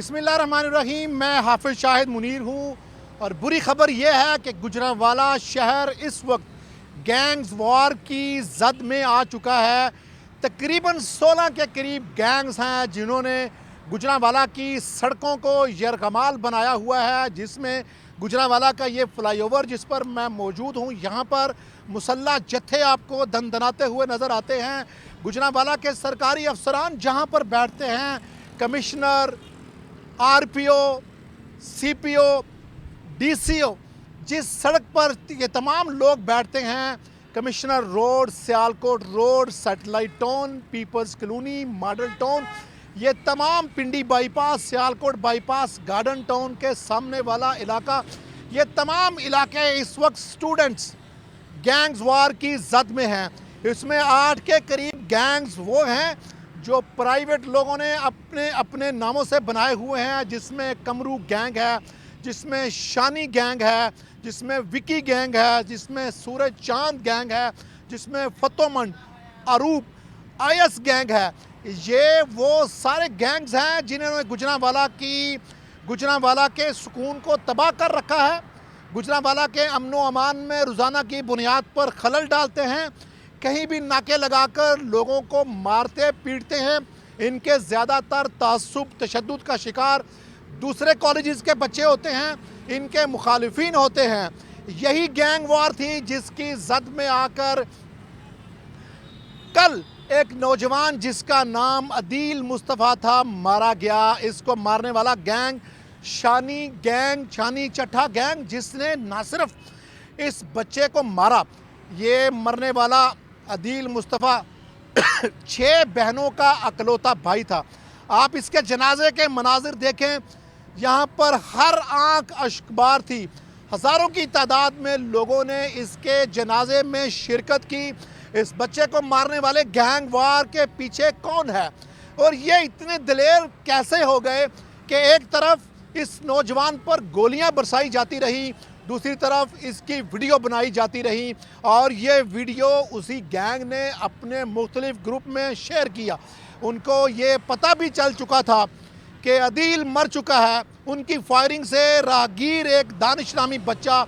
बिस्मिल्लाहिर्रहमानिर्रहीम। मैं हाफिज शाहिद मुनीर हूँ और बुरी खबर यह है कि गुजरांवाला शहर इस वक्त गैंग्स वॉर की जद में आ चुका है। तकरीबन 16 के करीब गैंग्स हैं जिन्होंने गुजरांवाला की सड़कों को यरगमाल बनाया हुआ है, जिसमें गुजरांवाला का ये फ्लाईओवर जिस पर मैं मौजूद हूँ, यहाँ पर मुसल्ला जत्थे आपको दनदनाते हुए नज़र आते हैं। गुजरांवाला के सरकारी अफसरान जहाँ पर बैठते हैं, कमिश्नर, आरपीओ, सीपीओ, डीसीओ, जिस सड़क पर ये तमाम लोग बैठते हैं, commissioner road, Sialkot road, satellite town, peoples colony, model town, ये तमाम Pindi bypass, Sialkot bypass, garden town के सामने वाला इलाका, ये तमाम इलाके इस वक्त स्टूडेंट्स गैंग्स वार की जद में हैं। इसमें 8 के करीब गैंग्स वो हैं जो प्राइवेट लोगों ने अपने अपने नामों से बनाए हुए हैं, जिसमें कमरू गैंग है, जिसमें शानी गैंग है, जिसमें विकी गैंग है, जिसमें सूरज चांद गैंग है, जिसमें फतोमंड, अरूप, आयस गैंग है। ये वो सारे गैंग्स हैं जिन्होंने गुजरांवाला के सुकून को तबाह कर रखा है, गुजरांवाला के अमन व अमान में रोज़ाना की बुनियाद पर खलल डालते हैं, कहीं भी नाके लगाकर लोगों को मारते पीटते हैं। इनके ज़्यादातर तासुब तशद्दुद का शिकार दूसरे कॉलेजेस के बच्चे होते हैं, इनके मुखालिफिन होते हैं। यही गैंग वार थी जिसकी जद में आकर कल एक नौजवान जिसका नाम अदील मुस्तफ़ा था मारा गया। इसको मारने वाला गैंग शानी चट्ठा गैंग, जिसने ना सिर्फ इस बच्चे को मारा, ये मरने वाला अदील मुस्तफ़ा 6 बहनों का अकलौता भाई था। आप इसके जनाजे के मनाजिर देखें, यहाँ पर हर आंख अश्कबार थी। हज़ारों की तादाद में लोगों ने इसके जनाजे में शिरकत की। इस बच्चे को मारने वाले गैंग वार के पीछे कौन है और ये इतने दिलेर कैसे हो गए कि एक तरफ इस नौजवान पर गोलियां बरसाई जाती रही, दूसरी तरफ इसकी वीडियो बनाई जाती रही और ये वीडियो उसी गैंग ने अपने मुख्तलिफ ग्रुप में शेयर किया। उनको ये पता भी चल चुका था कि अदील मर चुका है। उनकी फायरिंग से राहगीर एक दानिश नामी बच्चा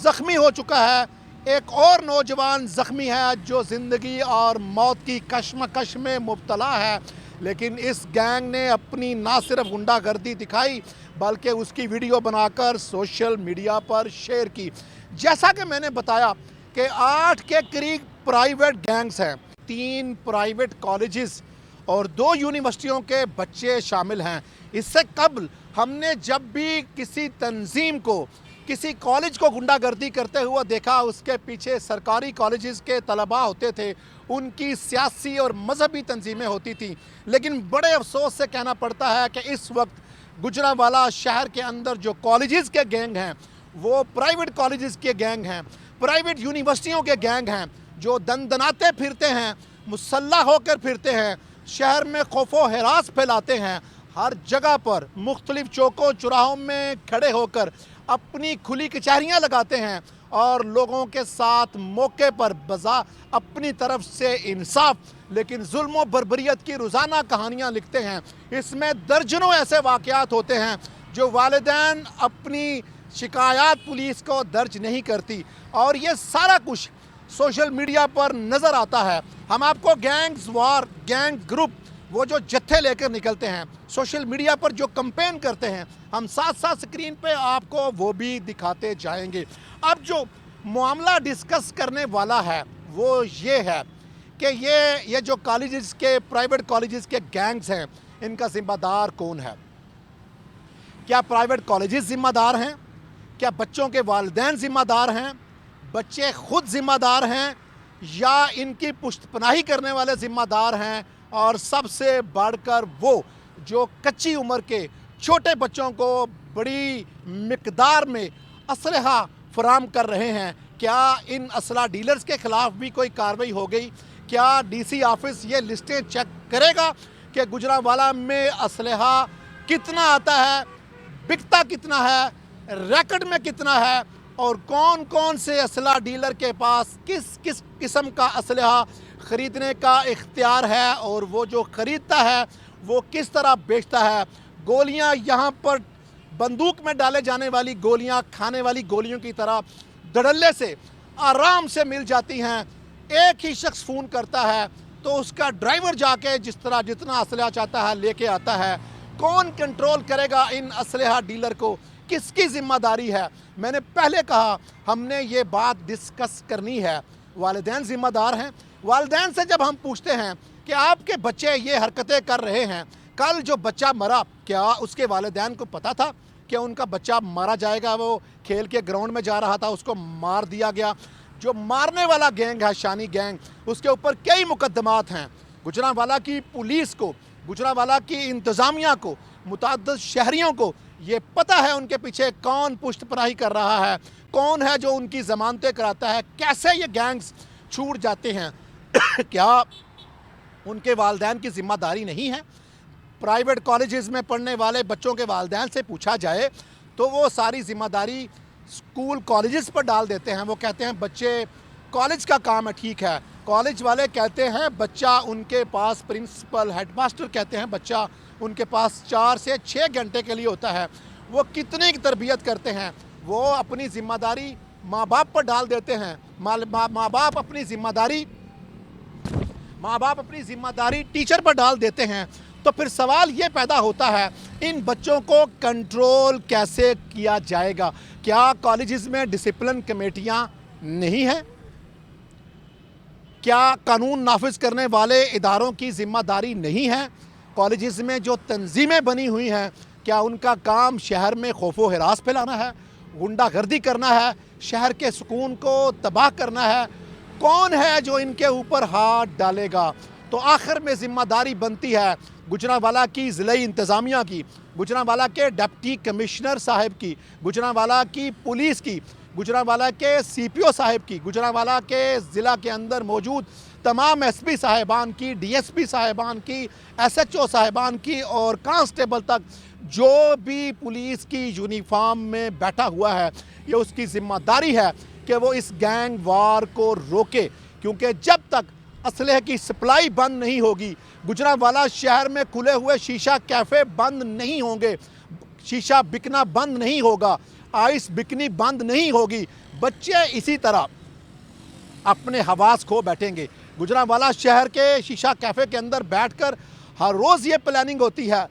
ज़ख्मी हो चुका है, एक और नौजवान ज़ख्मी है जो ज़िंदगी और मौत की कश्मकश में मुब्तला है। लेकिन इस गैंग ने अपनी ना सिर्फ गुंडागर्दी दिखाई बल्कि उसकी वीडियो बनाकर सोशल मीडिया पर शेयर की। जैसा कि मैंने बताया कि 8 के करीब प्राइवेट गैंग्स हैं, 3 प्राइवेट कॉलेजेस और 2 यूनिवर्सिटियों के बच्चे शामिल हैं। इससे कबल हमने जब भी किसी तंजीम को, किसी कॉलेज को गुंडागर्दी करते हुए देखा, उसके पीछे सरकारी कॉलेजेस के तलबा होते थे, उनकी सियासी और मजहबी तंजीमें होती थी। लेकिन बड़े अफसोस से कहना पड़ता है कि इस वक्त गुजरांवाला शहर के अंदर जो कॉलेजेस के गैंग हैं वो प्राइवेट कॉलेजेस के गैंग हैं, प्राइवेट यूनिवर्सिटियों के गैंग हैं, जो दनदनाते फिरते हैं, मुसल्ला होकर फिरते हैं, शहर में खौफो हिरास फैलाते हैं, हर जगह पर मुख्तलिफ चौकों चौराहों में खड़े होकर अपनी खुली कचहरियाँ लगाते हैं और लोगों के साथ मौके पर बजा अपनी तरफ से इंसाफ लेकिन जुल्म व बर्बरियत की रोज़ाना कहानियाँ लिखते हैं। इसमें दर्जनों ऐसे वाक़यात होते हैं जो वालिदैन अपनी शिकायत पुलिस को दर्ज नहीं करती और ये सारा कुछ सोशल मीडिया पर नज़र आता है। हम आपको गैंग्स वार, गैंग ग्रुप, वो जो जत्थे लेकर निकलते हैं, सोशल मीडिया पर जो कैंपेन करते हैं, हम साथ साथ स्क्रीन पे आपको वो भी दिखाते जाएंगे। अब जो मामला डिस्कस करने वाला है वो ये है कि ये जो कॉलेजेस के, प्राइवेट कॉलेजेस के गैंग्स हैं, इनका ज़िम्मेदार कौन है? क्या प्राइवेट कॉलेजेस ज़िम्मेदार हैं? क्या बच्चों के वालिदैन ज़िम्मेदार हैं? बच्चे खुद ज़िम्मेदार हैं या इनकी पुश्तपनाही करने वाले ज़िम्मेदार हैं? और सबसे बढ़कर वो जो कच्ची उम्र के छोटे बच्चों को बड़ी मिकदार में असलहा फराम कर रहे हैं, क्या इन असला डीलर्स के ख़िलाफ़ भी कोई कार्रवाई हो गई? क्या डीसी ऑफिस ये लिस्टें चेक करेगा कि गुजरांवाला में असलहा कितना आता है, बिकता कितना है, रैकेट में कितना है और कौन कौन से असला डीलर के पास किस किस किस्म का असलहा ख़रीदने का इख्तियार है और वो जो ख़रीदता है वो किस तरह बेचता है? गोलियां यहाँ पर बंदूक में डाले जाने वाली गोलियां खाने वाली गोलियों की तरह धड़ल्ले से आराम से मिल जाती हैं। एक ही शख्स फ़ोन करता है तो उसका ड्राइवर जाके जितना असलहा चाहता है लेके आता है। कौन कंट्रोल करेगा इन असलहा डीलर को, किसकी ज़िम्मेदारी है? मैंने पहले कहा हमने ये बात डिस्कस करनी है। वालिदैन ज़िम्मेदार हैं। वालिदैन से जब हम पूछते हैं कि आपके बच्चे ये हरकतें कर रहे हैं, कल जो बच्चा मरा क्या उसके वालिदैन को पता था कि उनका बच्चा मारा जाएगा? वो खेल के ग्राउंड में जा रहा था, उसको मार दिया गया। जो मारने वाला गैंग है शानी गैंग, उसके ऊपर कई मुकदमात हैं। गुजरांवाला की पुलिस को, गुजरांवाला की इंतज़ामिया को, मुतअद्दिद शहरियों को ये पता है उनके पीछे कौन पुष्टपनाही कर रहा है, कौन है जो उनकी ज़मानतें कराता है, कैसे ये गैंग्स छूट जाते हैं। क्या उनके वालिदैन की ज़िम्मेदारी नहीं है? प्राइवेट कॉलेजेस में पढ़ने वाले बच्चों के वालिदैन से पूछा जाए तो वो सारी ज़िम्मेदारी स्कूल कॉलेजेस पर डाल देते हैं। वो कहते हैं बच्चे कॉलेज का काम है, ठीक है। कॉलेज वाले कहते हैं बच्चा उनके पास, प्रिंसिपल हेडमास्टर कहते हैं बच्चा उनके पास 4 से 6 घंटे के लिए होता है। वो कितने की तरबियत करते हैं? वो अपनी ज़िम्मेदारी माँ बाप पर डाल देते हैं। माँ बाप अपनी ज़िम्मेदारी टीचर पर डाल देते हैं। तो फिर सवाल ये पैदा होता है इन बच्चों को कंट्रोल कैसे किया जाएगा? क्या कॉलेजेस में डिसिप्लिन कमेटियां नहीं हैं? क्या कानून नाफिज करने वाले इदारों की ज़िम्मेदारी नहीं है? कॉलेजेस में जो तंजीमें बनी हुई हैं, क्या उनका काम शहर में खौफ व हिरास फैलाना है, गुंडागर्दी करना है, शहर के सुकून को तबाह करना है? कौन है जो इनके ऊपर हाथ डालेगा? तो आखिर में ज़िम्मेदारी बनती है गुजरांवाला की ज़िलाई इंतज़ामिया की, गुजरांवाला के डिप्टी कमिश्नर साहब की, गुजरांवाला की पुलिस की, गुजरांवाला के CPO साहब की, गुजरांवाला के ज़िला के अंदर मौजूद तमाम SP साहिबान की, DSP साहिबान की, SHO साहिबान की और कांस्टेबल तक जो भी पुलिस की यूनिफॉर्म में बैठा हुआ है, ये उसकी ज़िम्मेदारी है कि वो इस गैंग वार को रोके। क्योंकि जब तक असलहे की सप्लाई बंद नहीं होगी, गुजरांवाला शहर में खुले हुए शीशा कैफ़े बंद नहीं होंगे, शीशा बिकना बंद नहीं होगा, आइस बिकनी बंद नहीं होगी, बच्चे इसी तरह अपने हवास खो बैठेंगे। गुजरांवाला शहर के शीशा कैफ़े के अंदर बैठकर हर रोज़ ये प्लानिंग होती है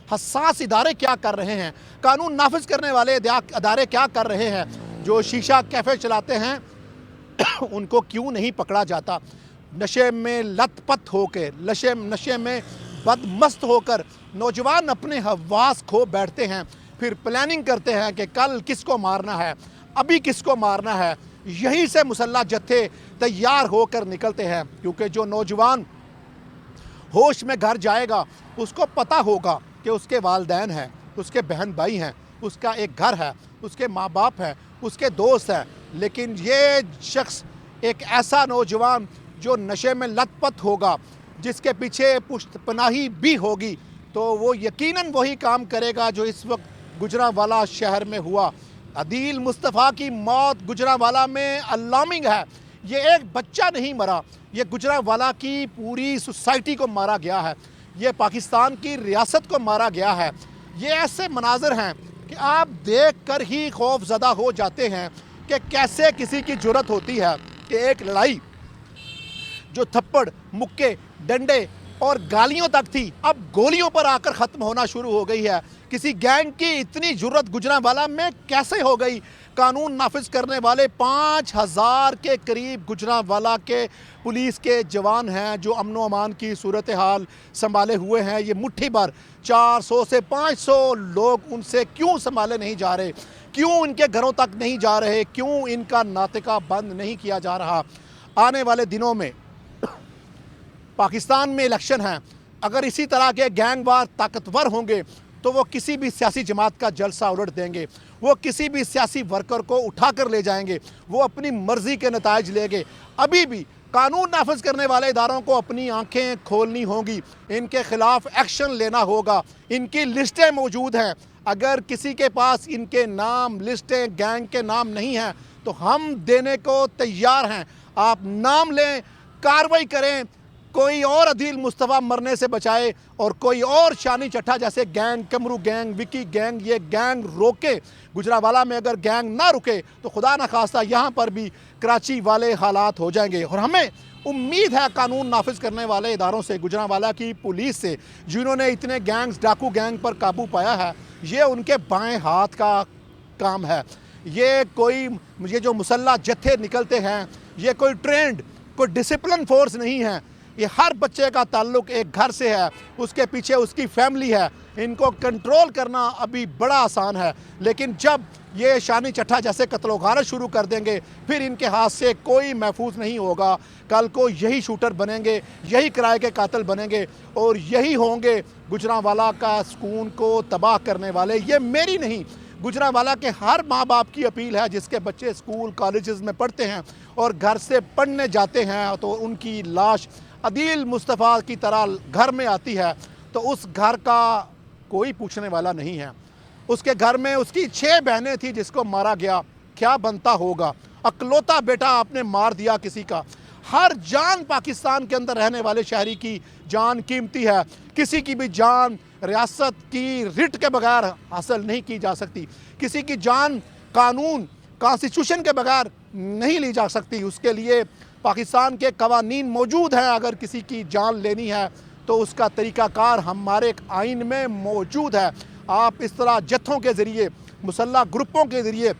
हसास इदारे क्या कर रहे हैं, कानून नाफिज करने वाले अदारे क्या कर रहे हैं, जो शीशा कैफ़े चलाते हैं उनको क्यों नहीं पकड़ा जाता? नशे में लथपथ होकर, नशे में बदमस्त होकर नौजवान अपने हवास खो बैठते हैं, फिर प्लानिंग करते हैं कि कल किसको मारना है, अभी किसको मारना है। यहीं से मुसल्लह जत्थे तैयार होकर निकलते हैं, क्योंकि जो नौजवान होश में घर जाएगा उसको पता होगा कि उसके वालिदैन हैं, उसके बहन भाई हैं, उसका एक घर है, उसके माँ बाप हैं, उसके दोस्त हैं। लेकिन ये शख्स एक ऐसा नौजवान जो नशे में लथपथ होगा, जिसके पीछे पुश्तपनाही भी होगी, तो वो यकीनन वही काम करेगा जो इस वक्त गुजरांवाला शहर में हुआ। अदील मुस्तफ़ा की मौत गुजरांवाला में अलार्मिंग है। ये एक बच्चा नहीं मरा, ये गुजरांवाला की पूरी सोसाइटी को मारा गया है, ये पाकिस्तान की रियासत को मारा गया है। ये ऐसे मनाज़र हैं कि आप देख कर ही खौफज़दा हो जाते हैं कि कैसे किसी की जुर्रत होती है कि एक लड़ाई जो थप्पड़, मुक्के, डंडे और गालियों तक थी, अब गोलियों पर आकर ख़त्म होना शुरू हो गई है। किसी गैंग की इतनी जुर्रत गुजरांवाला में कैसे हो गई? कानून नाफिज करने वाले 5000 के करीब गुजरांवाला के पुलिस के जवान हैं जो अमन व अमान की सूरत हाल संभाले हुए हैं। ये मुट्ठी भर 400 से 500 लोग उनसे क्यों संभाले नहीं जा रहे? क्यों इनके घरों तक नहीं जा रहे? क्यों इनका नातिका बंद नहीं किया जा रहा? आने वाले दिनों में पाकिस्तान में इलेक्शन हैं, अगर इसी तरह के गैंगवार ताकतवर होंगे तो वो किसी भी सियासी जमात का जलसा उलट देंगे, वो किसी भी सियासी वर्कर को उठा कर ले जाएंगे, वो अपनी मर्ज़ी के नताइज लेंगे। अभी भी कानून नाफिज करने वाले इदारों को अपनी आंखें खोलनी होंगी, इनके ख़िलाफ़ एक्शन लेना होगा। इनकी लिस्टें मौजूद हैं, अगर किसी के पास इनके नाम, लिस्टें, गैंग के नाम नहीं हैं तो हम देने को तैयार हैं। आप नाम लें, कार्रवाई करें, कोई और अदील मुस्तफ़ा मरने से बचाए और कोई और शानी चट्ठा जैसे gang, Kamru gang, Vicky gang, ये गैंग रोके। गुजरांवाला में अगर गैंग ना रुके तो खुदा न खास्ता यहाँ पर भी कराची वाले हालात हो जाएंगे। और हमें उम्मीद है कानून नाफिज करने वाले इदारों से, गुजरांवाला की पुलिस से, जिन्होंने इतने गैंग्स, डाकू गैंग पर काबू पाया है, ये उनके बाएं हाथ का काम है। ये जो मुसल्ला जत्थे निकलते हैं, ये कोई ट्रेंड, कोई डिसिप्लिन फोर्स नहीं है। ये हर बच्चे का ताल्लुक एक घर से है, उसके पीछे उसकी फैमिली है। इनको कंट्रोल करना अभी बड़ा आसान है, लेकिन जब ये शानी चट्ठा जैसे कत्लो गारत शुरू कर देंगे, फिर इनके हाथ से कोई महफूज नहीं होगा। कल को यही शूटर बनेंगे, यही किराए के कातिल बनेंगे और यही होंगे गुजरांवाला का सुकून को तबाह करने वाले। ये मेरी नहीं, गुजरांवाला के हर माँ बाप की अपील है जिसके बच्चे स्कूल कॉलेजेस में पढ़ते हैं और घर से पढ़ने जाते हैं तो उनकी लाश अदील मुस्तफ़ा की तरह घर में आती है तो उस घर का कोई पूछने वाला नहीं है। उसके घर में उसकी 6 बहनें थी जिसको मारा गया, क्या बनता होगा। अकलौता बेटा आपने मार दिया किसी का। हर जान पाकिस्तान के अंदर रहने वाले शहरी की जान कीमती है। किसी की भी जान रियासत की रिट के बगैर हासिल नहीं की जा सकती। किसी की जान कानून, कॉन्स्टिट्यूशन के बगैर नहीं ली जा सकती। उसके लिए पाकिस्तान के कवानीन मौजूद हैं। अगर किसी की जान लेनी है तो उसका तरीक़ाकार हमारे आइन में मौजूद है। आप इस तरह जत्थों के ज़रिए, मुसल्ला ग्रुपों के ज़रिए,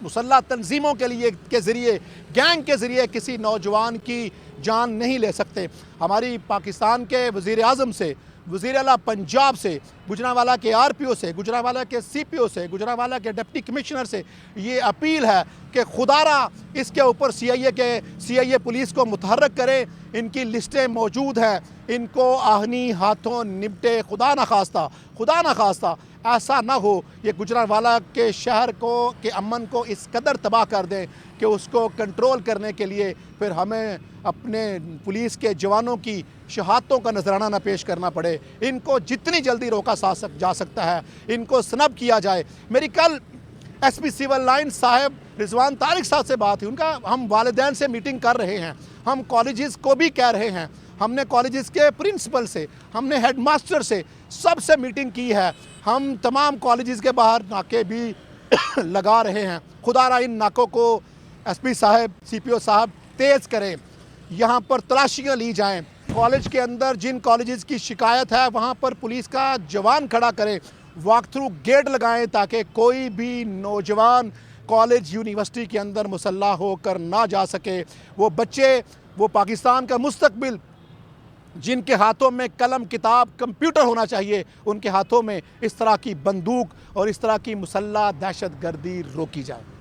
मुसल्ला तंजीमों के ज़रिए, गैंग के ज़रिए किसी नौजवान की जान नहीं ले सकते। हमारी पाकिस्तान के वज़ीर आज़म से, वज़ीर आला पंजाब से, गुजरांवाला के RPO से, गुजरांवाला के CPO से, गुजरांवाला के डिप्टी कमिश्नर से ये अपील है कि खुदारा इसके ऊपर CIA पुलिस को मुतहर्रक करे। इनकी लिस्टें मौजूद हैं, इनको आहनी हाथों निपटे। खुदा न खास्ता ऐसा ना हो ये गुजरांवाला के शहर को, के अमन को इस कदर तबाह कर दें कि उसको कंट्रोल करने के लिए फिर हमें अपने पुलिस के जवानों की शहादतों का नजराना ना पेश करना पड़े। इनको जितनी जल्दी रोका जा सकता है, इनको स्नब किया जाए। मेरी कल SP सिविल लाइन साहब रिजवान तारिक साहब से बात हुई। उनका हम वालिदैन से मीटिंग कर रहे हैं, हम कॉलेजेस को भी कह रहे हैं, हमने कॉलेजेस के प्रिंसिपल से, हमने हेडमास्टर से, सबसे मीटिंग की है। हम तमाम कॉलेजेस के बाहर नाके भी लगा रहे हैं। खुदारा इन नाकों को SP साहब, CPO साहब तेज़ करें, यहाँ पर तलाशियाँ ली जाएं। कॉलेज के अंदर जिन कॉलेजेस की शिकायत है वहाँ पर पुलिस का जवान खड़ा करें, वॉक थ्रू गेट लगाएं ताकि कोई भी नौजवान कॉलेज यूनिवर्सिटी के अंदर मुसल्ला होकर ना जा सके। वो बच्चे, वो पाकिस्तान का मुस्तकबिल जिनके हाथों में कलम, किताब, कंप्यूटर होना चाहिए, उनके हाथों में इस तरह की बंदूक और इस तरह की मुसल्ला दहशत गर्दी रोकी जाए।